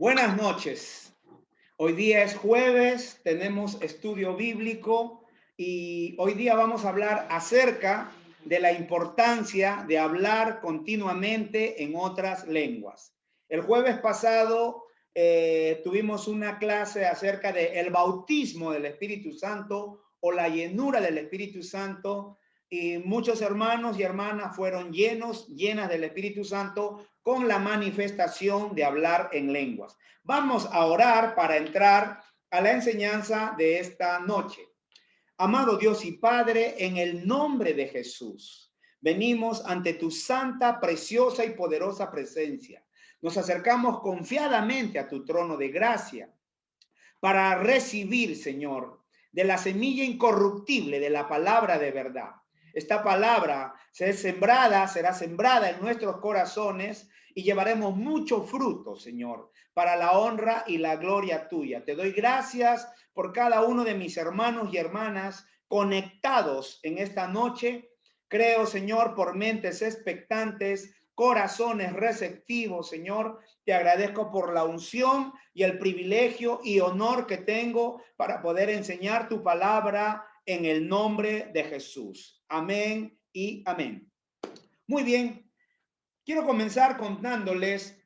Buenas noches. Hoy día es jueves, tenemos estudio bíblico y hoy día vamos a hablar acerca de la importancia de hablar continuamente en otras lenguas. El jueves pasado tuvimos una clase acerca del bautismo del Espíritu Santo o la llenura del Espíritu Santo y muchos hermanos y hermanas fueron llenas del Espíritu Santo con la manifestación de hablar en lenguas. Vamos a orar para entrar a la enseñanza de esta noche. Amado Dios y Padre, en el nombre de Jesús, venimos ante tu santa, preciosa y poderosa presencia. Nos acercamos confiadamente a tu trono de gracia para recibir, Señor, de la semilla incorruptible de la palabra de verdad. Esta palabra será sembrada en nuestros corazones y llevaremos mucho fruto, Señor, para la honra y la gloria tuya. Te doy gracias por cada uno de mis hermanos y hermanas conectados en esta noche. Creo, Señor, por mentes expectantes, corazones receptivos, Señor. Te agradezco por la unción y el privilegio y honor que tengo para poder enseñar tu palabra en el nombre de Jesús. Amén y amén. Muy bien, quiero comenzar contándoles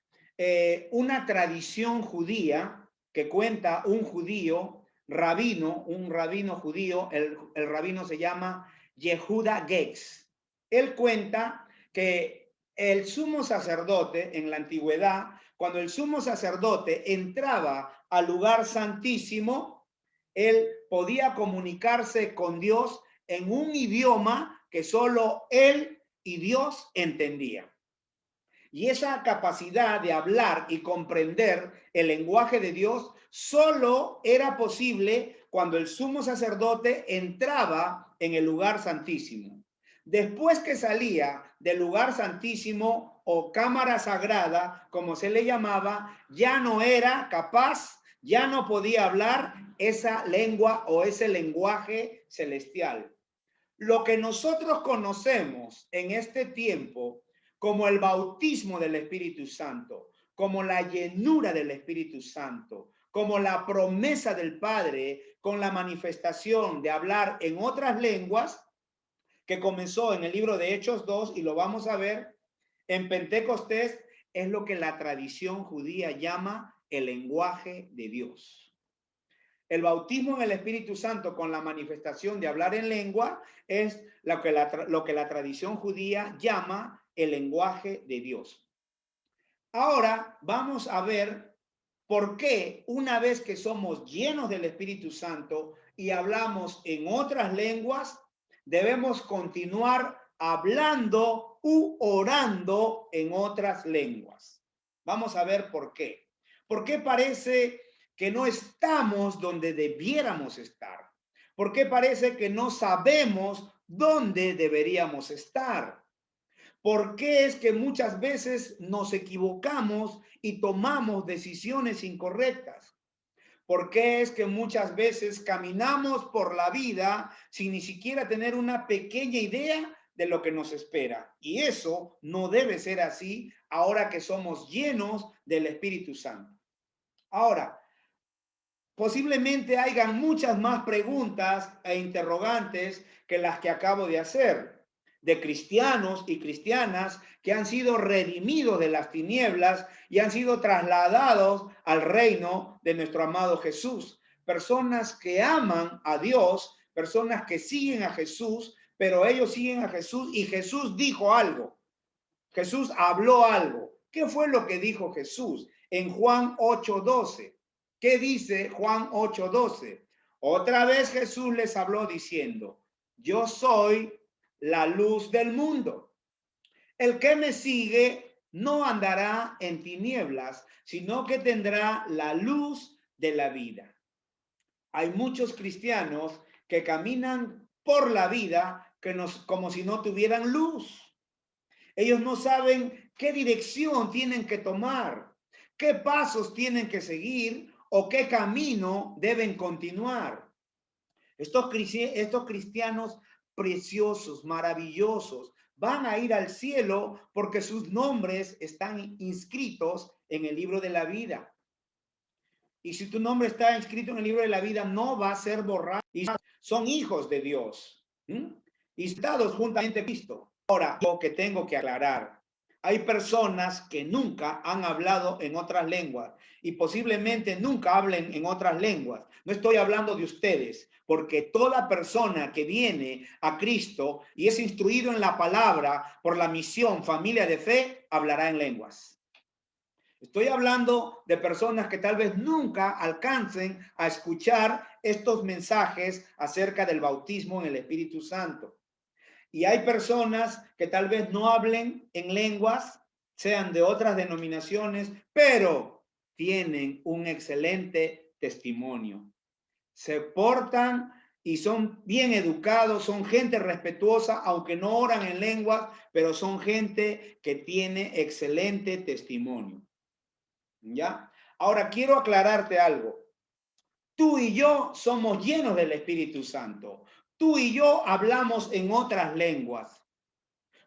una tradición judía que cuenta un judío, un rabino judío, el rabino se llama Yehuda Gex. Él cuenta que el sumo sacerdote en la antigüedad, cuando el sumo sacerdote entraba al lugar santísimo, él podía comunicarse con Dios en un idioma que solo él y Dios entendían. Y esa capacidad de hablar y comprender el lenguaje de Dios solo era posible cuando el sumo sacerdote entraba en el lugar santísimo. Después que salía del lugar santísimo o cámara sagrada, como se le llamaba, ya no era capaz, ya no podía hablar esa lengua o ese lenguaje celestial. Lo que nosotros conocemos en este tiempo como el bautismo del Espíritu Santo, como la llenura del Espíritu Santo, como la promesa del Padre con la manifestación de hablar en otras lenguas, que comenzó en el libro de Hechos 2 y lo vamos a ver en Pentecostés, es lo que la tradición judía llama el lenguaje de Dios. El bautismo en el Espíritu Santo con la manifestación de hablar en lengua es lo que la tradición judía llama el lenguaje de Dios. Ahora vamos a ver por qué una vez que somos llenos del Espíritu Santo y hablamos en otras lenguas, debemos continuar hablando u orando en otras lenguas. Vamos a ver por qué. ¿Por qué parece que no estamos donde debiéramos estar? ¿Por qué parece que no sabemos dónde deberíamos estar? ¿Por qué es que muchas veces nos equivocamos y tomamos decisiones incorrectas? ¿Por qué es que muchas veces caminamos por la vida sin ni siquiera tener una pequeña idea de lo que nos espera? Y eso no debe ser así ahora que somos llenos del Espíritu Santo. Ahora, posiblemente hayan muchas más preguntas e interrogantes que las que acabo de hacer, de cristianos y cristianas que han sido redimidos de las tinieblas y han sido trasladados al reino de nuestro amado Jesús. Personas que aman a Dios, personas que siguen a Jesús, pero ellos siguen a Jesús y Jesús dijo algo. Jesús habló algo. ¿Qué fue lo que dijo Jesús en Juan 8:12? ¿Qué dice Juan 8:12? Otra vez Jesús les habló diciendo, yo soy la luz del mundo. El que me sigue no andará en tinieblas, sino que tendrá la luz de la vida. Hay muchos cristianos que caminan por la vida como si no tuvieran luz. Ellos no saben qué dirección tienen que tomar, qué pasos tienen que seguir o qué camino deben continuar. Estos cristianos preciosos, maravillosos, van a ir al cielo porque sus nombres están inscritos en el libro de la vida. Y si tu nombre está inscrito en el libro de la vida, no va a ser borrado. Y son hijos de Dios. Y estados juntamente con Cristo. Ahora, lo que tengo que aclarar. Hay personas que nunca han hablado en otras lenguas y posiblemente nunca hablen en otras lenguas. No estoy hablando de ustedes, porque toda persona que viene a Cristo y es instruido en la palabra por la misión Familia de Fe, hablará en lenguas. Estoy hablando de personas que tal vez nunca alcancen a escuchar estos mensajes acerca del bautismo en el Espíritu Santo. Y hay personas que tal vez no hablen en lenguas, sean de otras denominaciones, pero tienen un excelente testimonio. Se portan y son bien educados, son gente respetuosa, aunque no oran en lenguas, pero son gente que tiene excelente testimonio. ¿Ya? Ahora quiero aclararte algo. Tú y yo somos llenos del Espíritu Santo. Tú y yo hablamos en otras lenguas.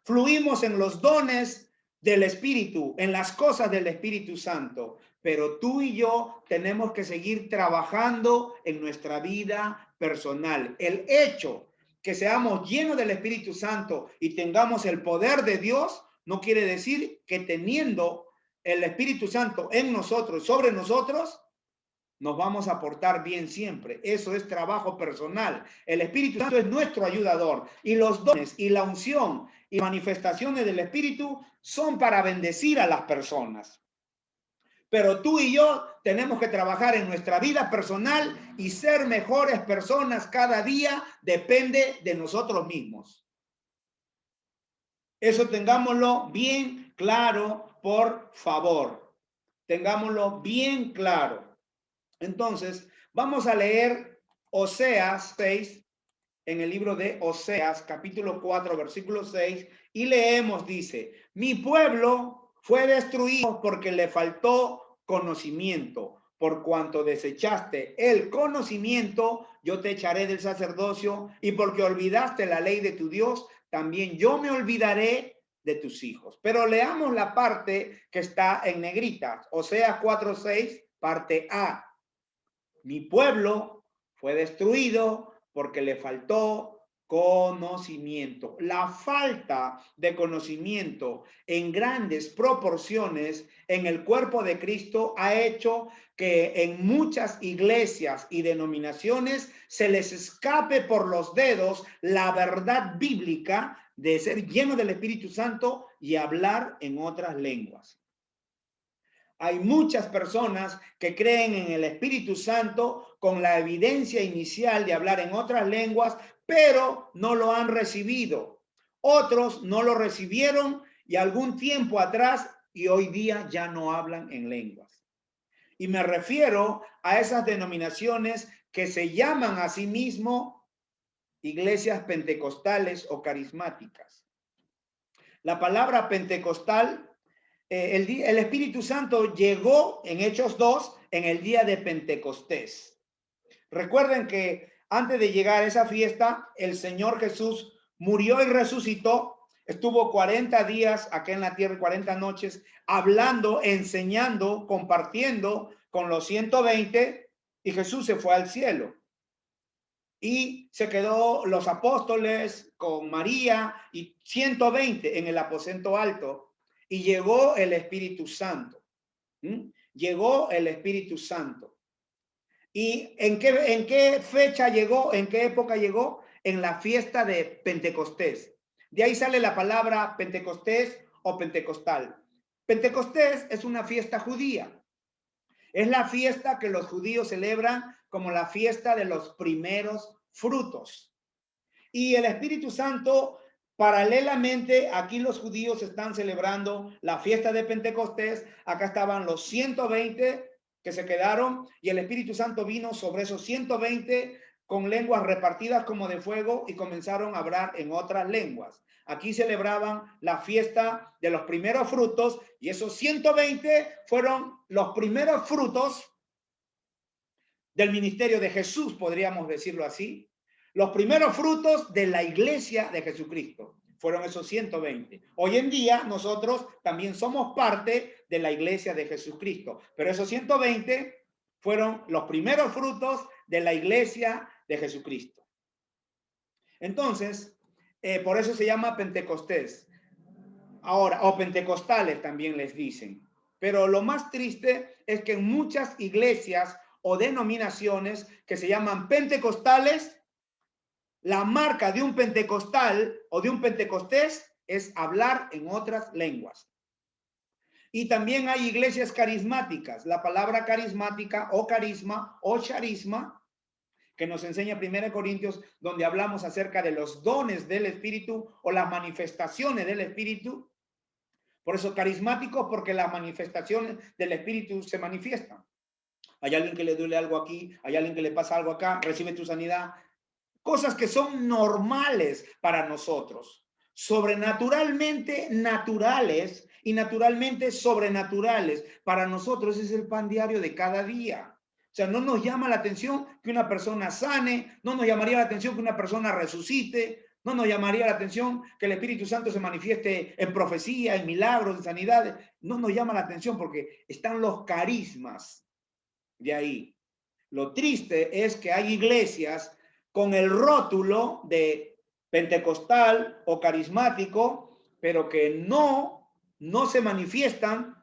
Fluimos en los dones del Espíritu, en las cosas del Espíritu Santo. Pero tú y yo tenemos que seguir trabajando en nuestra vida personal. El hecho que seamos llenos del Espíritu Santo y tengamos el poder de Dios no quiere decir que teniendo el Espíritu Santo en nosotros, sobre nosotros, nos vamos a portar bien siempre. Eso es trabajo personal. El Espíritu Santo es nuestro ayudador y los dones y la unción y manifestaciones del Espíritu son para bendecir a las personas. Pero tú y yo tenemos que trabajar en nuestra vida personal y ser mejores personas cada día depende de nosotros mismos. Eso tengámoslo bien claro, por favor. Tengámoslo bien claro. Entonces, vamos a leer Oseas 6, en el libro de Oseas, capítulo 4, versículo 6, y leemos, dice, mi pueblo fue destruido porque le faltó conocimiento. Por cuanto desechaste el conocimiento, yo te echaré del sacerdocio, y porque olvidaste la ley de tu Dios, también yo me olvidaré de tus hijos. Pero leamos la parte que está en negrita, Oseas 4:6, parte A. Mi pueblo fue destruido porque le faltó conocimiento. La falta de conocimiento en grandes proporciones en el cuerpo de Cristo ha hecho que en muchas iglesias y denominaciones se les escape por los dedos la verdad bíblica de ser lleno del Espíritu Santo y hablar en otras lenguas. Hay muchas personas que creen en el Espíritu Santo con la evidencia inicial de hablar en otras lenguas, pero no lo han recibido. Otros no lo recibieron y algún tiempo atrás y hoy día ya no hablan en lenguas. Y me refiero a esas denominaciones que se llaman a sí mismos iglesias pentecostales o carismáticas. La palabra pentecostal, el Espíritu Santo llegó en Hechos 2 en el día de Pentecostés. Recuerden que antes de llegar a esa fiesta, el Señor Jesús murió y resucitó. Estuvo 40 días acá en la tierra, 40 noches, hablando, enseñando, compartiendo con los 120 y Jesús se fue al cielo. Y se quedó los apóstoles con María y 120 en el aposento alto. Y llegó el Espíritu Santo. Llegó el Espíritu Santo. ¿Y en qué fecha llegó? ¿En qué época llegó? En la fiesta de Pentecostés. De ahí sale la palabra Pentecostés o pentecostal. Pentecostés es una fiesta judía. Es la fiesta que los judíos celebran como la fiesta de los primeros frutos. Y el Espíritu Santo, paralelamente, aquí los judíos están celebrando la fiesta de Pentecostés. Acá estaban los 120 que se quedaron y el Espíritu Santo vino sobre esos 120 con lenguas repartidas como de fuego y comenzaron a hablar en otras lenguas. Aquí celebraban la fiesta de los primeros frutos y esos 120 fueron los primeros frutos del ministerio de Jesús, podríamos decirlo así. Los primeros frutos de la iglesia de Jesucristo fueron esos 120. Hoy en día nosotros también somos parte de la iglesia de Jesucristo, pero esos 120 Fueron los primeros frutos de la iglesia de Jesucristo. Entonces, por eso se llama Pentecostés. Ahora, o pentecostales también les dicen. Pero lo más triste es que en muchas iglesias o denominaciones que se llaman pentecostales, la marca de un pentecostal o de un pentecostés es hablar en otras lenguas. Y también hay iglesias carismáticas. La palabra carismática o carisma o charisma, que nos enseña 1 Corintios, donde hablamos acerca de los dones del Espíritu o las manifestaciones del Espíritu. Por eso carismáticos, porque las manifestaciones del Espíritu se manifiestan. Hay alguien que le duele algo aquí, hay alguien que le pasa algo acá, recibe tu sanidad. Cosas que son normales para nosotros, sobrenaturalmente naturales y naturalmente sobrenaturales. Para nosotros es el pan diario de cada día. O sea, no nos llama la atención que una persona sane, no nos llamaría la atención que una persona resucite, no nos llamaría la atención que el Espíritu Santo se manifieste en profecía, en milagros, en sanidades. No nos llama la atención porque están los carismas de ahí. Lo triste es que hay iglesias con el rótulo de pentecostal o carismático, pero que no se manifiestan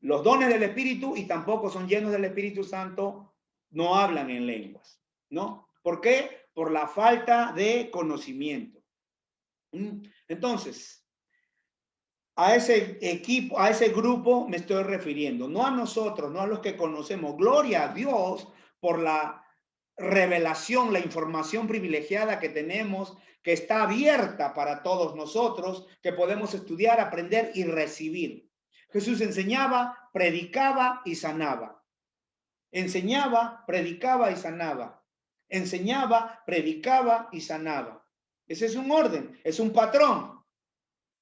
los dones del Espíritu y tampoco son llenos del Espíritu Santo, no hablan en lenguas, ¿no? ¿Por qué? Por la falta de conocimiento. Entonces, a ese equipo, a ese grupo me estoy refiriendo, no a nosotros, no a los que conocemos. Gloria a Dios por la revelación, la información privilegiada que tenemos, que está abierta para todos nosotros, que podemos estudiar, aprender y recibir. Jesús enseñaba, predicaba y sanaba. Enseñaba, predicaba y sanaba. Enseñaba, predicaba y sanaba. Ese es un orden, es un patrón.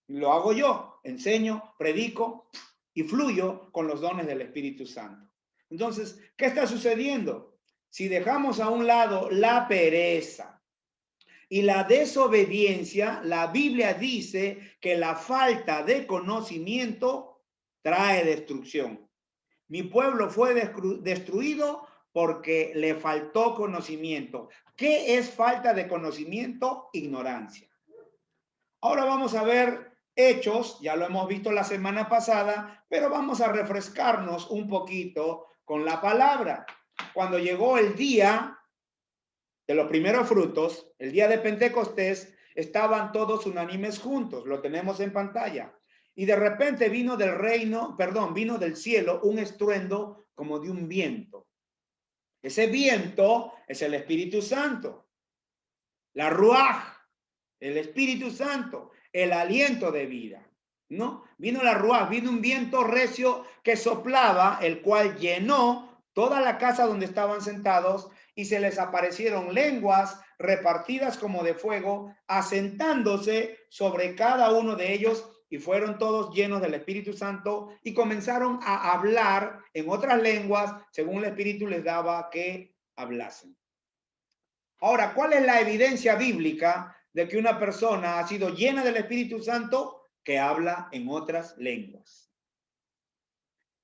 Lo hago yo, enseño, predico y fluyo con los dones del Espíritu Santo. Entonces, ¿qué está sucediendo? Si dejamos a un lado la pereza y la desobediencia, la Biblia dice que la falta de conocimiento trae destrucción. Mi pueblo fue destruido porque le faltó conocimiento. ¿Qué es falta de conocimiento? Ignorancia. Ahora vamos a ver Hechos, ya lo hemos visto la semana pasada, pero vamos a refrescarnos un poquito con la palabra. Cuando llegó el día de los primeros frutos, el día de Pentecostés, estaban todos unánimes juntos, lo tenemos en pantalla. Y de repente vino vino del cielo un estruendo como de un viento. Ese viento es el Espíritu Santo, la ruaj, el Espíritu Santo, el aliento de vida, ¿no? Vino la ruaj, vino un viento recio que soplaba, el cual llenó toda la casa donde estaban sentados y se les aparecieron lenguas repartidas como de fuego, asentándose sobre cada uno de ellos, y fueron todos llenos del Espíritu Santo y comenzaron a hablar en otras lenguas según el Espíritu les daba que hablasen. Ahora, ¿cuál es la evidencia bíblica de que una persona ha sido llena del Espíritu Santo? Que habla en otras lenguas.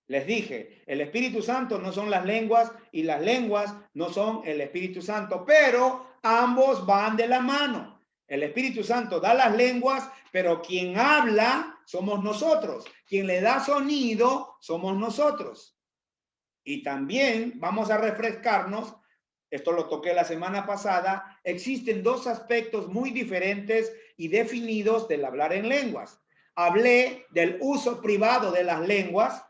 Les dije, el Espíritu Santo no son las lenguas y las lenguas no son el Espíritu Santo, pero ambos van de la mano. El Espíritu Santo da las lenguas, pero quien habla somos nosotros. Quien le da sonido somos nosotros. Y también vamos a refrescarnos. Esto lo toqué la semana pasada. Existen dos aspectos muy diferentes y definidos del hablar en lenguas. Hablé del uso privado de las lenguas.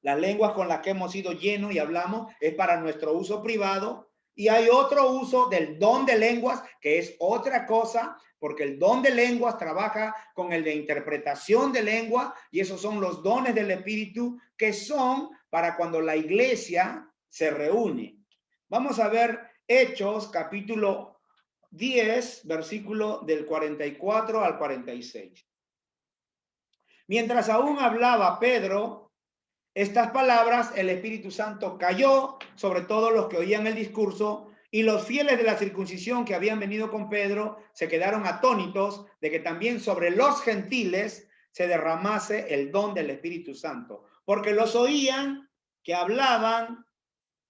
Las lenguas con las que hemos sido llenos y hablamos es para nuestro uso privado. Y hay otro uso del don de lenguas, que es otra cosa, porque el don de lenguas trabaja con el de interpretación de lengua, y esos son los dones del Espíritu, que son para cuando la iglesia se reúne. Vamos a ver Hechos, capítulo 10, versículo del 44 al 46. Mientras aún hablaba Pedro estas palabras, el Espíritu Santo cayó sobre todos los que oían el discurso, y los fieles de la circuncisión que habían venido con Pedro se quedaron atónitos de que también sobre los gentiles se derramase el don del Espíritu Santo, porque los oían que hablaban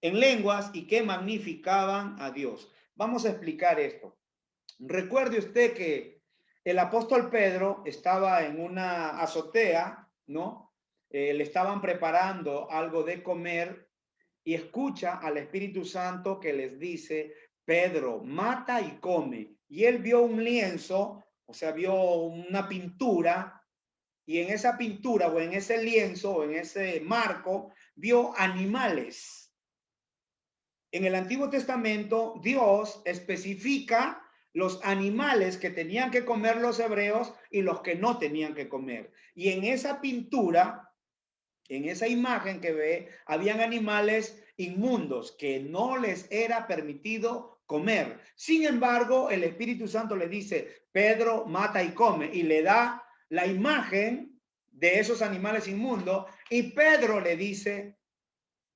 en lenguas y que magnificaban a Dios. Vamos a explicar esto. Recuerde usted que el apóstol Pedro estaba en una azotea, ¿no? Le estaban preparando algo de comer y escucha al Espíritu Santo que les dice: Pedro, mata y come. Y él vio un lienzo, o sea, vio una pintura, y en esa pintura o en ese lienzo o en ese marco vio animales. En el Antiguo Testamento, Dios especifica los animales que tenían que comer los hebreos y los que no tenían que comer. Y en esa pintura, en esa imagen que ve, habían animales inmundos que no les era permitido comer. Sin embargo, el Espíritu Santo le dice: Pedro, mata y come, y le da la imagen de esos animales inmundos, y Pedro le dice: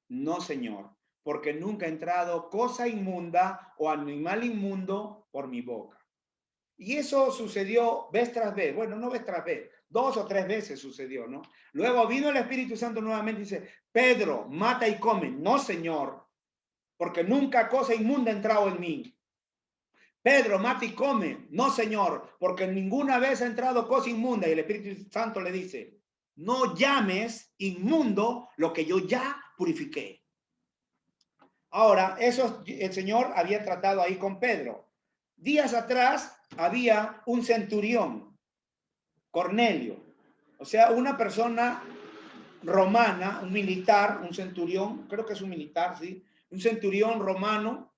no, Señor, porque nunca ha entrado cosa inmunda o animal inmundo por mi boca. Y eso sucedió vez tras vez. Bueno, no vez tras vez, 2 o 3 veces sucedió, ¿no? Luego vino el Espíritu Santo nuevamente y dice: Pedro, mata y come. No, Señor, porque nunca cosa inmunda ha entrado en mí. Pedro, mata y come. No, Señor, porque ninguna vez ha entrado cosa inmunda. Y el Espíritu Santo le dice: no llames inmundo lo que yo ya purifiqué. Ahora, eso el Señor había tratado ahí con Pedro. Días atrás había un centurión, Cornelio, o sea, una persona romana, un militar, un centurión, creo que es un militar, sí, un centurión romano,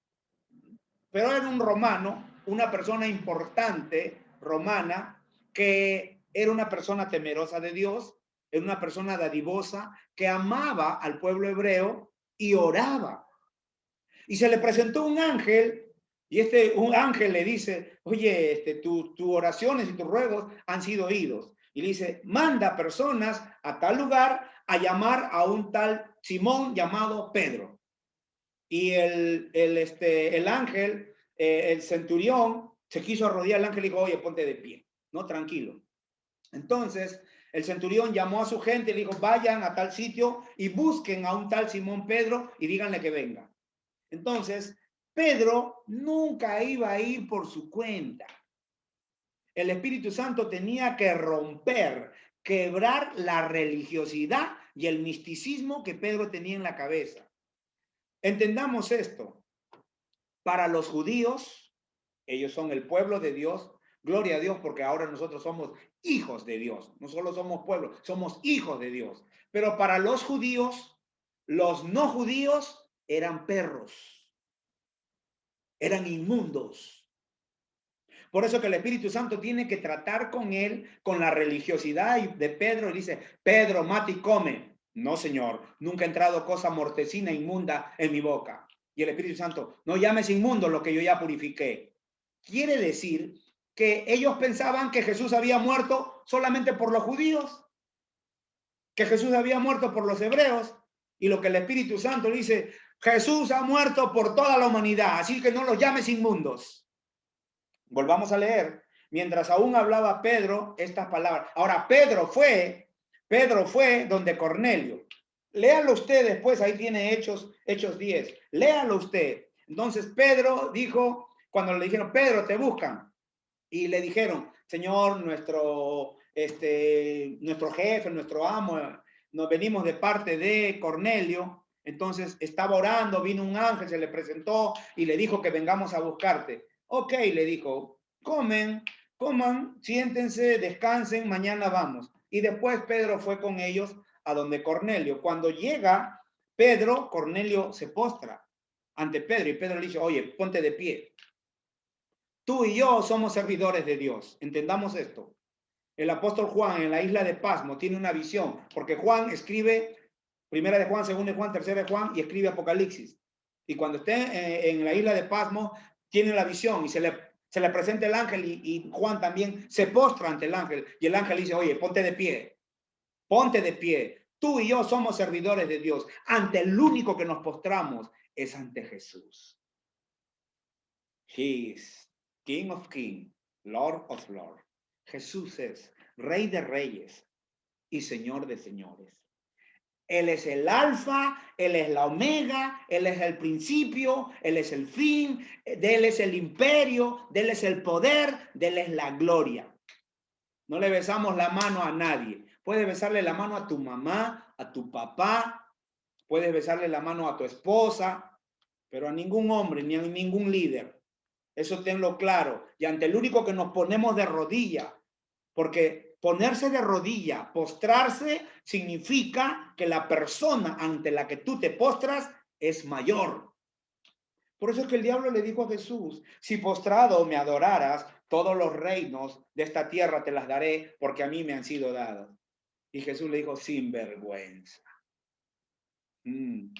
pero era un romano, una persona importante romana, que era una persona temerosa de Dios, era una persona dadivosa, que amaba al pueblo hebreo y oraba. Y se le presentó un ángel, y un ángel le dice: oye, tus oraciones y tus ruegos han sido oídos. Y le dice: manda personas a tal lugar a llamar a un tal Simón llamado Pedro. Y el ángel, el centurión, se quiso arrodillar al ángel y dijo: oye, ponte de pie, no, tranquilo. Entonces el centurión llamó a su gente y le dijo: vayan a tal sitio y busquen a un tal Simón Pedro y díganle que venga. Entonces, Pedro nunca iba a ir por su cuenta. El Espíritu Santo tenía que romper, quebrar la religiosidad y el misticismo que Pedro tenía en la cabeza. Entendamos esto. Para los judíos, ellos son el pueblo de Dios. Gloria a Dios, porque ahora nosotros somos hijos de Dios. No solo somos pueblo, somos hijos de Dios. Pero para los judíos, los no judíos eran perros, eran inmundos. Por eso que el Espíritu Santo tiene que tratar con él, con la religiosidad de Pedro, y dice: Pedro, mata y come. No, Señor, nunca ha entrado cosa mortecina, inmunda en mi boca. Y el Espíritu Santo: no llames inmundo lo que yo ya purifiqué. Quiere decir que ellos pensaban que Jesús había muerto solamente por los judíos, que Jesús había muerto por los hebreos, y lo que el Espíritu Santo dice: Jesús ha muerto por toda la humanidad, así que no los llames inmundos. Volvamos a leer. Mientras aún hablaba Pedro estas palabras. Ahora, Pedro fue donde Cornelio. Léalo usted después, ahí tiene Hechos 10. Léalo usted. Entonces Pedro dijo, cuando le dijeron: Pedro, te buscan. Y le dijeron: Señor, nuestro jefe, nuestro amo, nos venimos de parte de Cornelio. Entonces estaba orando, vino un ángel, se le presentó y le dijo que vengamos a buscarte. Ok, le dijo: coman, siéntense, descansen, mañana vamos. Y después Pedro fue con ellos a donde Cornelio. Cuando llega Pedro, Cornelio se postra ante Pedro y Pedro le dice: oye, ponte de pie. Tú y yo somos servidores de Dios. Entendamos esto. El apóstol Juan en la isla de Pasmo tiene una visión, porque Juan escribe Primera de Juan, Segunda de Juan, Tercera de Juan y escribe Apocalipsis. Y cuando esté en la isla de Pasmo, tiene la visión y se le presenta el ángel y Juan también se postra ante el ángel. Y el ángel dice: oye, ponte de pie, ponte de pie. Tú y yo somos servidores de Dios. Ante el único que nos postramos es ante Jesús. He is King of Kings, Lord of Lords. Jesús es Rey de Reyes y Señor de Señores. Él es el alfa, Él es la omega, Él es el principio, Él es el fin, de Él es el imperio, de Él es el poder, de Él es la gloria. No le besamos la mano a nadie. Puedes besarle la mano a tu mamá, a tu papá, puedes besarle la mano a tu esposa, pero a ningún hombre ni a ningún líder. Eso tenlo claro. Y ante el único que nos ponemos de rodilla, porque ponerse de rodilla, postrarse, significa que la persona ante la que tú te postras es mayor. Por eso es que el diablo le dijo a Jesús, si postrado me adoraras, todos los reinos de esta tierra te las daré, porque a mí me han sido dados. Y Jesús le dijo, sin vergüenza. Y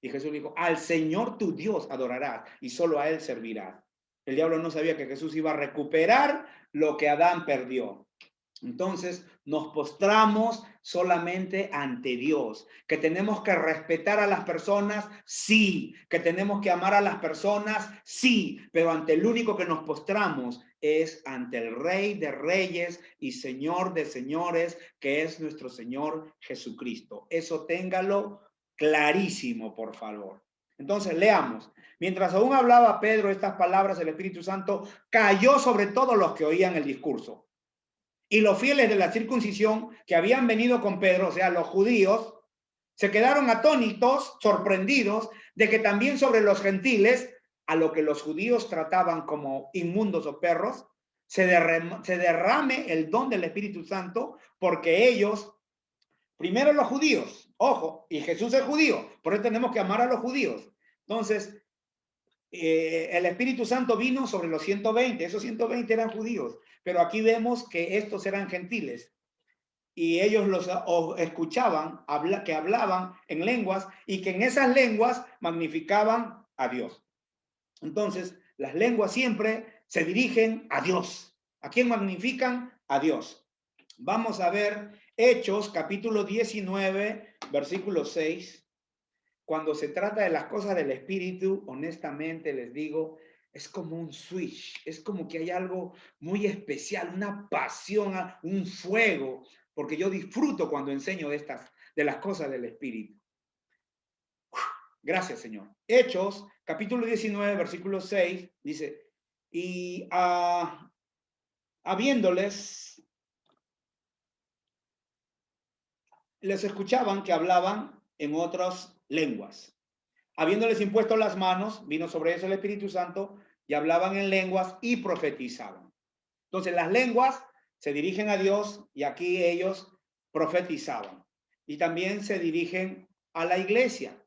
Jesús dijo, al Señor tu Dios adorarás y solo a Él servirás. El diablo no sabía que Jesús iba a recuperar lo que Adán perdió. Entonces nos postramos solamente ante Dios. Que tenemos que respetar a las personas, sí. Que tenemos que amar a las personas, sí. Pero ante el único que nos postramos es ante el Rey de Reyes y Señor de Señores, que es nuestro Señor Jesucristo. Eso téngalo clarísimo, por favor. Entonces leamos. Mientras aún hablaba Pedro estas palabras, el Espíritu Santo cayó sobre todos los que oían el discurso. Y los fieles de la circuncisión que habían venido con Pedro, o sea, los judíos, se quedaron atónitos, sorprendidos de que también sobre los gentiles, a lo que los judíos trataban como inmundos o perros, se derrame el don del Espíritu Santo, porque ellos, primero los judíos, ojo, y Jesús es judío, por eso tenemos que amar a los judíos. Entonces, el Espíritu Santo vino sobre los 120, esos 120 eran judíos, pero aquí vemos que estos eran gentiles y ellos los escuchaban, que hablaban en lenguas y que en esas lenguas magnificaban a Dios. Entonces, las lenguas siempre se dirigen a Dios. ¿A quién magnifican? A Dios. Vamos a ver Hechos, capítulo 19, versículo 6. Cuando se trata de las cosas del Espíritu, honestamente les digo, es como un switch, es como que hay algo muy especial, una pasión, un fuego, porque yo disfruto cuando enseño de las cosas del Espíritu. Gracias, Señor. Hechos, capítulo 19, versículo 6, dice, y habiéndoles, les escuchaban que hablaban en otras lenguas. Habiéndoles impuesto las manos, vino sobre ellos el Espíritu Santo y hablaban en lenguas y profetizaban. Entonces las lenguas se dirigen a Dios y aquí ellos profetizaban. Y también se dirigen a la iglesia.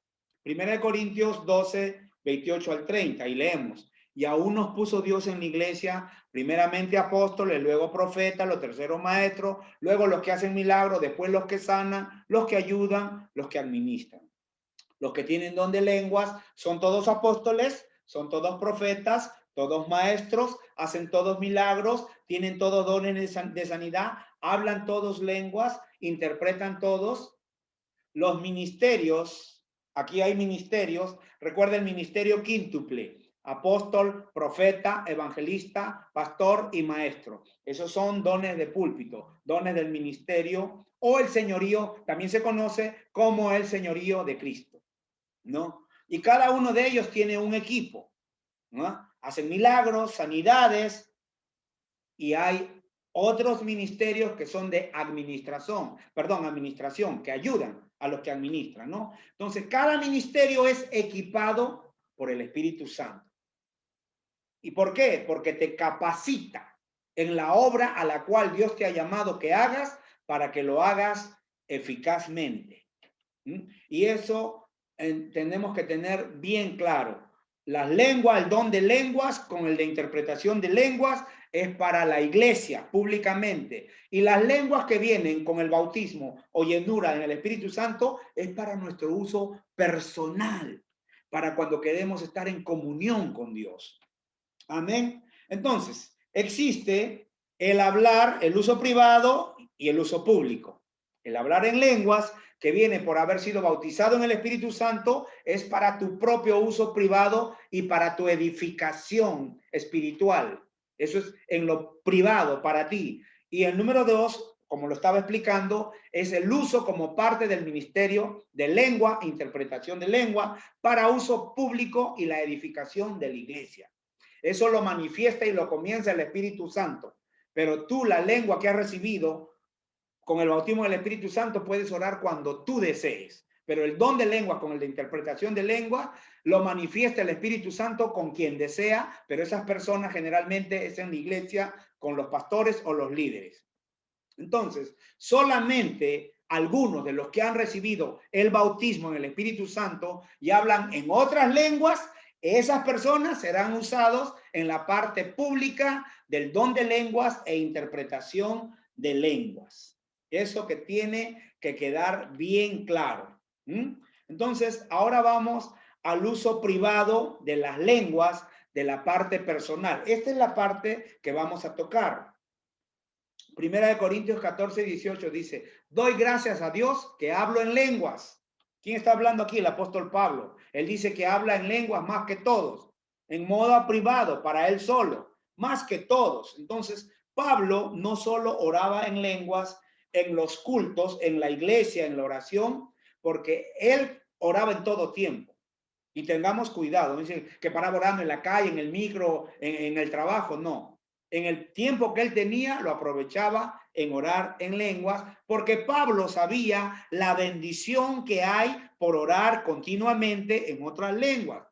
1 Corintios 12, 28 al 30 y leemos. Y aún nos puso Dios en la iglesia, primeramente apóstoles, luego profetas, los terceros maestros, luego los que hacen milagros, después los que sanan, los que ayudan, los que administran. Los que tienen don de lenguas son todos apóstoles, son todos profetas, todos maestros, hacen todos milagros, tienen todos dones de sanidad, hablan todos lenguas, interpretan todos. Los ministerios, aquí hay ministerios, recuerda el ministerio quíntuple, apóstol, profeta, evangelista, pastor y maestro. Esos son dones de púlpito, dones del ministerio o el señorío, también se conoce como el señorío de Cristo, ¿no? Y cada uno de ellos tiene un equipo, ¿no? Hacen milagros, sanidades, y hay otros ministerios que son de administración, que ayudan a los que administran, ¿no? Entonces, cada ministerio es equipado por el Espíritu Santo. ¿Y por qué? Porque te capacita en la obra a la cual Dios te ha llamado que hagas para que lo hagas eficazmente. Y eso tenemos que tener bien claro. Las lenguas, el don de lenguas con el de interpretación de lenguas es para la iglesia públicamente. Y las lenguas que vienen con el bautismo o llenura en el Espíritu Santo es para nuestro uso personal, para cuando queremos estar en comunión con Dios. Amén. Entonces, existe el hablar, el uso privado y el uso público. El hablar en lenguas, que viene por haber sido bautizado en el Espíritu Santo, es para tu propio uso privado y para tu edificación espiritual. Eso es en lo privado para ti. Y el número 2, como lo estaba explicando, es el uso como parte del ministerio de lengua, interpretación de lengua, para uso público y la edificación de la iglesia. Eso lo manifiesta y lo comienza el Espíritu Santo. Pero tú, la lengua que has recibido con el bautismo del Espíritu Santo, puedes orar cuando tú desees. Pero el don de lengua con el de interpretación de lengua lo manifiesta el Espíritu Santo con quien desea, pero esas personas generalmente es en la iglesia con los pastores o los líderes. Entonces, solamente algunos de los que han recibido el bautismo en el Espíritu Santo y hablan en otras lenguas, esas personas serán usados en la parte pública del don de lenguas e interpretación de lenguas. Eso que tiene que quedar bien claro. Entonces, ahora vamos al uso privado de las lenguas de la parte personal. Esta es la parte que vamos a tocar. Primera de Corintios 14, 18 dice, doy gracias a Dios que hablo en lenguas. ¿Quién está hablando aquí? El apóstol Pablo. Él dice que habla en lenguas más que todos, en modo privado, para él solo, más que todos. Entonces, Pablo no solo oraba en lenguas en los cultos, en la iglesia, en la oración, porque él oraba en todo tiempo. Y tengamos cuidado, dicen que paraba orando en la calle, en el micro, en el trabajo, no. En el tiempo que él tenía, lo aprovechaba en orar en lenguas, porque Pablo sabía la bendición que hay por orar continuamente en otras lenguas.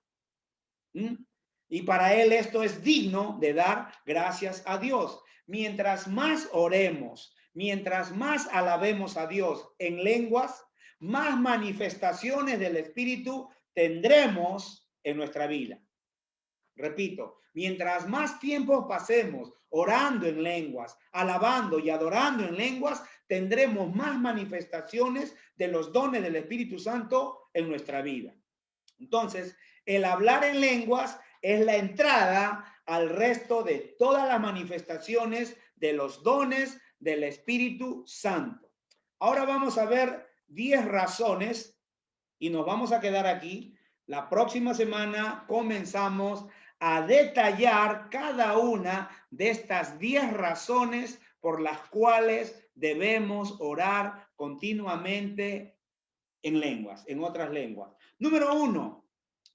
Y para él esto es digno de dar gracias a Dios. Mientras más oremos, mientras más alabemos a Dios en lenguas, más manifestaciones del Espíritu tendremos en nuestra vida. Repito, mientras más tiempo pasemos orando en lenguas, alabando y adorando en lenguas, tendremos más manifestaciones de los dones del Espíritu Santo en nuestra vida. Entonces, el hablar en lenguas es la entrada al resto de todas las manifestaciones de los dones del Espíritu Santo. Ahora vamos a ver 10 razones y nos vamos a quedar aquí. La próxima semana comenzamos a detallar cada una de estas 10 razones por las cuales debemos orar continuamente en lenguas, en otras lenguas. Número 1,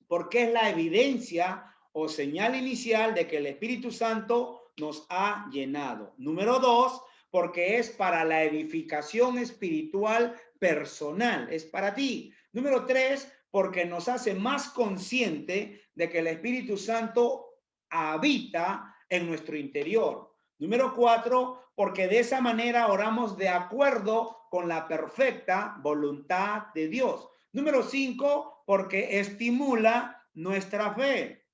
porque es la evidencia o señal inicial de que el Espíritu Santo nos ha llenado. Número 2, porque es para la edificación espiritual personal, es para ti. Número 3, porque nos hace más consciente de que el Espíritu Santo habita en nuestro interior. Número 4, porque de esa manera oramos de acuerdo con la perfecta voluntad de Dios. Número 5, porque estimula nuestra fe.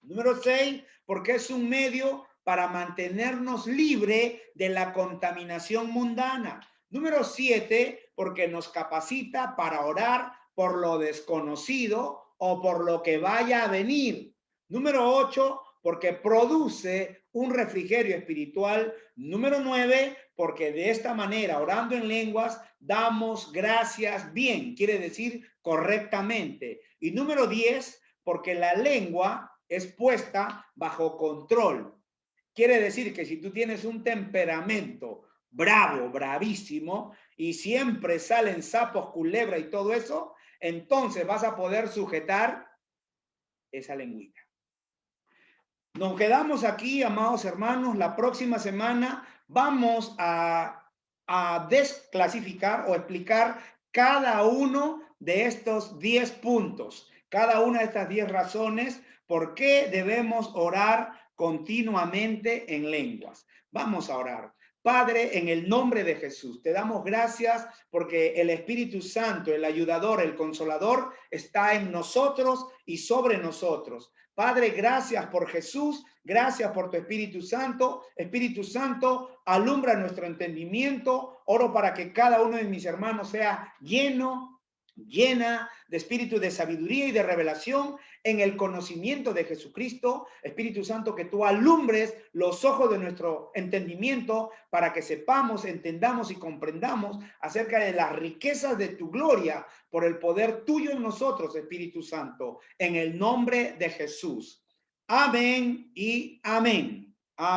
Número 6, porque es un medio para mantenernos libre de la contaminación mundana. Número 7, porque nos capacita para orar por lo desconocido o por lo que vaya a venir. Número 8, porque produce un refrigerio espiritual. Número 9, porque de esta manera, orando en lenguas, damos gracias bien, quiere decir correctamente. Y número 10, porque la lengua es puesta bajo control. Quiere decir que si tú tienes un temperamento bravo, bravísimo, y siempre salen sapos, culebra y todo eso, entonces vas a poder sujetar esa lengüita. Nos quedamos aquí, amados hermanos. La próxima semana vamos a desclasificar o explicar cada uno de estos 10 puntos, cada una de estas 10 razones por qué debemos orar continuamente en lenguas. Vamos a orar. Padre, en el nombre de Jesús, te damos gracias porque el Espíritu Santo, el ayudador, el consolador, está en nosotros y sobre nosotros. Padre, gracias por Jesús, gracias por tu Espíritu Santo. Espíritu Santo, alumbra nuestro entendimiento. Oro para que cada uno de mis hermanos sea llena de espíritu de sabiduría y de revelación en el conocimiento de Jesucristo. Espíritu Santo, que tú alumbres los ojos de nuestro entendimiento para que sepamos, entendamos y comprendamos acerca de las riquezas de tu gloria por el poder tuyo en nosotros, Espíritu Santo, en el nombre de Jesús. Amén y amén. Amén.